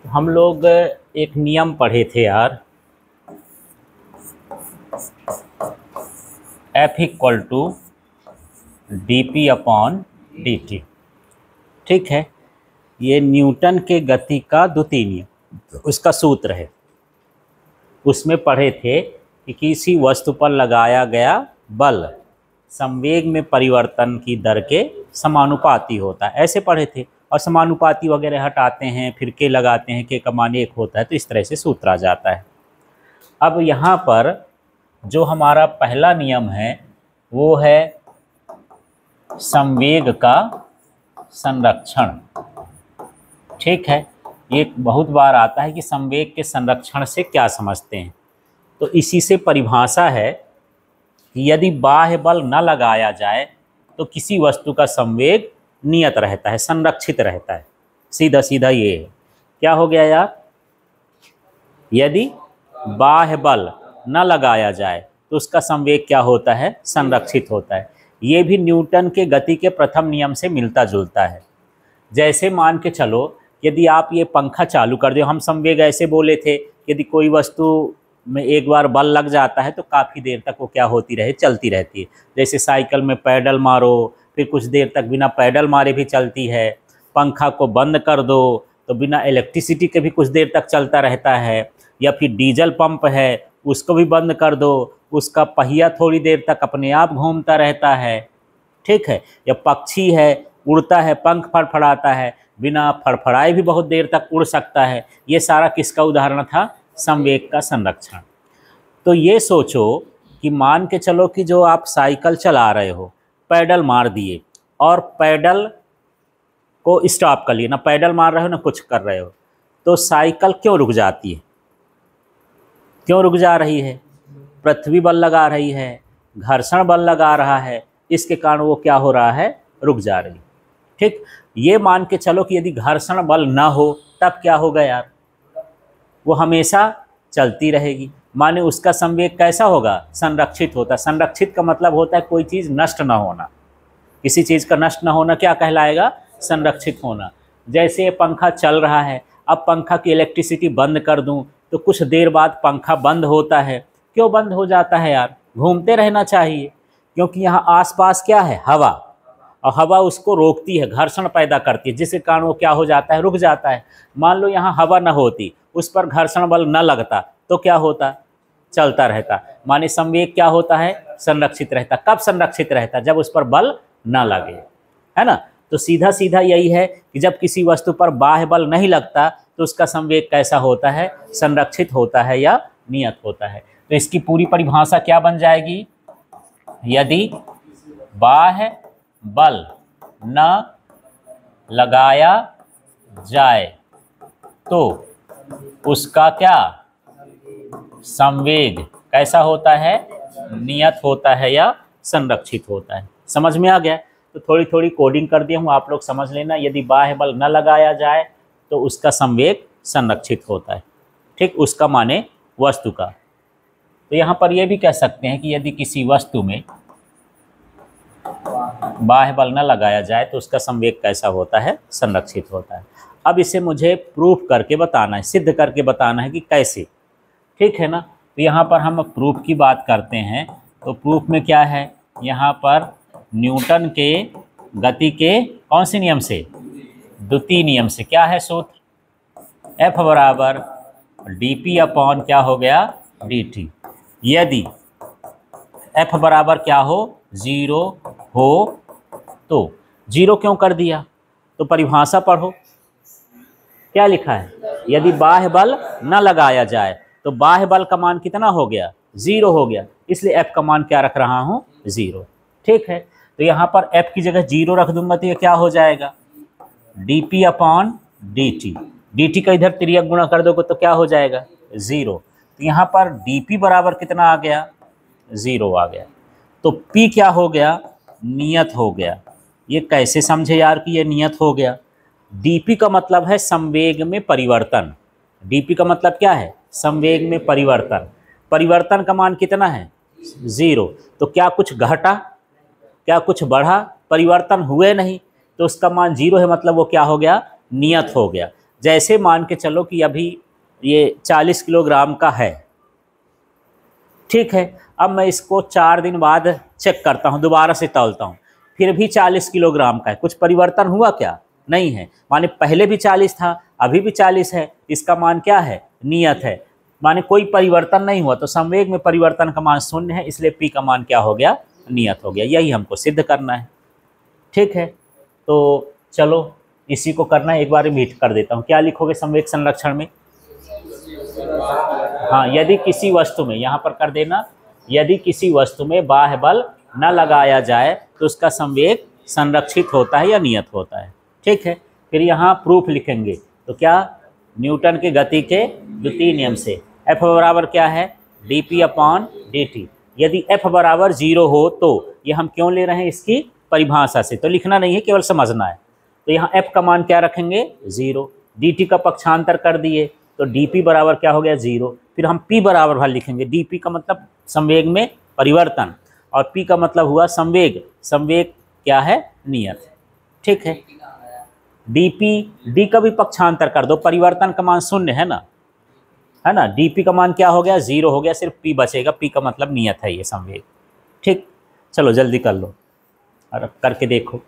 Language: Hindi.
हम लोग एक नियम पढ़े थे यार, F equal to dp upon dt। ठीक है, ये न्यूटन के गति का द्वितीय नियम, उसका सूत्र है। उसमें पढ़े थे कि किसी वस्तु पर लगाया गया बल संवेग में परिवर्तन की दर के समानुपाती होता है, ऐसे पढ़े थे। और समानुपाती वगैरह हटाते हैं, फिर के लगाते हैं, के का मान 1 होता है, तो इस तरह से सूत्र आ जाता है। अब यहाँ पर जो हमारा पहला नियम है वो है संवेग का संरक्षण। ठीक है, ये बहुत बार आता है कि संवेग के संरक्षण से क्या समझते हैं, तो इसी से परिभाषा है कि यदि बाह्य बल न लगाया जाए तो किसी वस्तु का संवेग नियत रहता है, संरक्षित रहता है। सीधा सीधा ये है। क्या हो गया यार, यदि बाह्य बल न लगाया जाए तो उसका संवेग क्या होता है, संरक्षित होता है। ये भी न्यूटन के गति के प्रथम नियम से मिलता जुलता है। जैसे मान के चलो, यदि आप ये पंखा चालू कर दो, हम संवेग ऐसे बोले थे, यदि कोई वस्तु में एक बार बल लग जाता है तो काफ़ी देर तक वो क्या होती रहे, चलती रहती है। जैसे साइकिल में पैडल मारो, फिर कुछ देर तक बिना पैडल मारे भी चलती है। पंखा को बंद कर दो तो बिना इलेक्ट्रिसिटी के भी कुछ देर तक चलता रहता है। या फिर डीजल पंप है, उसको भी बंद कर दो, उसका पहिया थोड़ी देर तक अपने आप घूमता रहता है। ठीक है, या पक्षी है, उड़ता है, पंख फड़फड़ाता है, बिना फड़फड़ाए भी बहुत देर तक उड़ सकता है। ये सारा किसका उदाहरण था, संवेग का संरक्षण। तो ये सोचो कि मान के चलो कि जो आप साइकिल चला रहे हो, पैडल मार दिए और पैडल को स्टॉप कर लिए, ना पैडल मार रहे हो ना कुछ कर रहे हो, तो साइकिल क्यों रुक जाती है, क्यों रुक जा रही है? पृथ्वी बल लगा रही है, घर्षण बल लगा रहा है, इसके कारण वो क्या हो रहा है, रुक जा रही है। ठीक, ये मान के चलो कि यदि घर्षण बल ना हो तब क्या होगा यार, वो हमेशा चलती रहेगी। माने उसका संवेग कैसा होगा, संरक्षित होता है। संरक्षित का मतलब होता है कोई चीज़ नष्ट ना होना, किसी चीज़ का नष्ट ना होना क्या कहलाएगा, संरक्षित होना। जैसे ये पंखा चल रहा है, अब पंखा की इलेक्ट्रिसिटी बंद कर दूं तो कुछ देर बाद पंखा बंद होता है। क्यों बंद हो जाता है यार, घूमते रहना चाहिए, क्योंकि यहाँ आसपास क्या है, हवा, और हवा उसको रोकती है, घर्षण पैदा करती है, जिसके कारण वो क्या हो जाता है, रुक जाता है। मान लो यहाँ हवा न होती, उस पर घर्षण बल न लगता तो क्या होता, चलता रहता। माने संवेग क्या होता है, संरक्षित रहता। कब संरक्षित रहता, जब उस पर बल न लगे, है ना। तो सीधा सीधा यही है कि जब किसी वस्तु पर बाह्य बल नहीं लगता तो उसका संवेग कैसा होता है, संरक्षित होता है या नियत होता है। तो इसकी पूरी परिभाषा क्या बन जाएगी, यदि बाह्य बल न लगाया जाए तो उसका क्या, संवेग कैसा होता है, नियत होता है या संरक्षित होता है। समझ में आ गया? तो थोड़ी थोड़ी कोडिंग कर दिया हूँ, आप लोग समझ लेना। यदि बाह्य बल न लगाया जाए तो उसका संवेग संरक्षित होता है। ठीक, उसका माने वस्तु का। तो यहाँ पर यह भी कह सकते हैं कि यदि किसी वस्तु में बाह्य बल न लगाया जाए तो उसका संवेग कैसा होता है, संरक्षित होता है। अब इसे मुझे प्रूफ करके बताना है, सिद्ध करके बताना है कि कैसे। ठीक है ना। तो यहाँ पर हम प्रूफ की बात करते हैं। तो प्रूफ में क्या है, यहाँ पर न्यूटन के गति के कौन से नियम से, द्वितीय नियम से। क्या है सूत्र, F बराबर dp अपॉन क्या हो गया, dt। यदि F बराबर क्या हो, 0 हो तो। 0 क्यों कर दिया, तो परिभाषा पढ़ो, क्या लिखा है, यदि बाह्य बल न लगाया जाए तो बाह्य बल का मान कितना हो गया, 0 हो गया, इसलिए F का मान क्या रख रहा हूँ, 0। ठीक है, तो यहाँ पर F की जगह 0 रख दूंगा तो ये क्या हो जाएगा, dp अपॉन dt। dt का इधर तिर्यक गुणा कर दोगे तो क्या हो जाएगा, 0। तो यहाँ पर dp बराबर कितना आ गया, 0 आ गया। तो p क्या हो गया, नियत हो गया। ये कैसे समझे यार कि ये नियत हो गया, dp का मतलब है संवेग में परिवर्तन। dp का मतलब क्या है, संवेग में परिवर्तन। परिवर्तन का मान कितना है, 0। तो क्या कुछ घटा, क्या कुछ बढ़ा, परिवर्तन हुए नहीं, तो उसका मान 0 है, मतलब वो क्या हो गया, नियत हो गया। जैसे मान के चलो कि अभी ये 40 किलोग्राम का है, ठीक है। अब मैं इसको 4 दिन बाद चेक करता हूँ, दोबारा से तौलता हूँ, फिर भी 40 किलोग्राम का है। कुछ परिवर्तन हुआ क्या? नहीं है। माने पहले भी 40 था, अभी भी 40 है। इसका मान क्या है? नियत है। माने कोई परिवर्तन नहीं हुआ, तो संवेग में परिवर्तन का मान 0 है, इसलिए P का मान क्या हो गया? नियत हो गया। यही हमको सिद्ध करना है, ठीक है। तो चलो इसी को करना है, एक बार रिपीट कर देता हूँ। क्या लिखोगे संवेग संरक्षण में? हाँ, यदि किसी वस्तु में, यहाँ पर कर देना, यदि किसी वस्तु में बाह्य बल न लगाया जाए तो उसका संवेग संरक्षित होता है या नियत होता है, ठीक है। फिर यहाँ प्रूफ लिखेंगे, तो क्या? न्यूटन के गति के द्वितीय नियम से F बराबर क्या है? dp/dt। यदि F बराबर 0 हो तो, ये हम क्यों ले रहे हैं? इसकी परिभाषा से, तो लिखना नहीं है, केवल समझना है। तो यहाँ F का मान क्या रखेंगे? 0। dt का पक्षांतर कर दिए, तो dp बराबर क्या हो गया? 0। फिर हम P बराबर भर लिखेंगे। dp का मतलब संवेग में परिवर्तन, और P का मतलब हुआ संवेग। संवेग क्या है? नियत, ठीक है। d का भी पक्षांतर कर दो, परिवर्तन का मान 0 है ना, है ना। dp का मान क्या हो गया? 0 हो गया, सिर्फ P बचेगा। P का मतलब नियत है ये संवेग, ठीक। चलो जल्दी कर लो और करके देखो।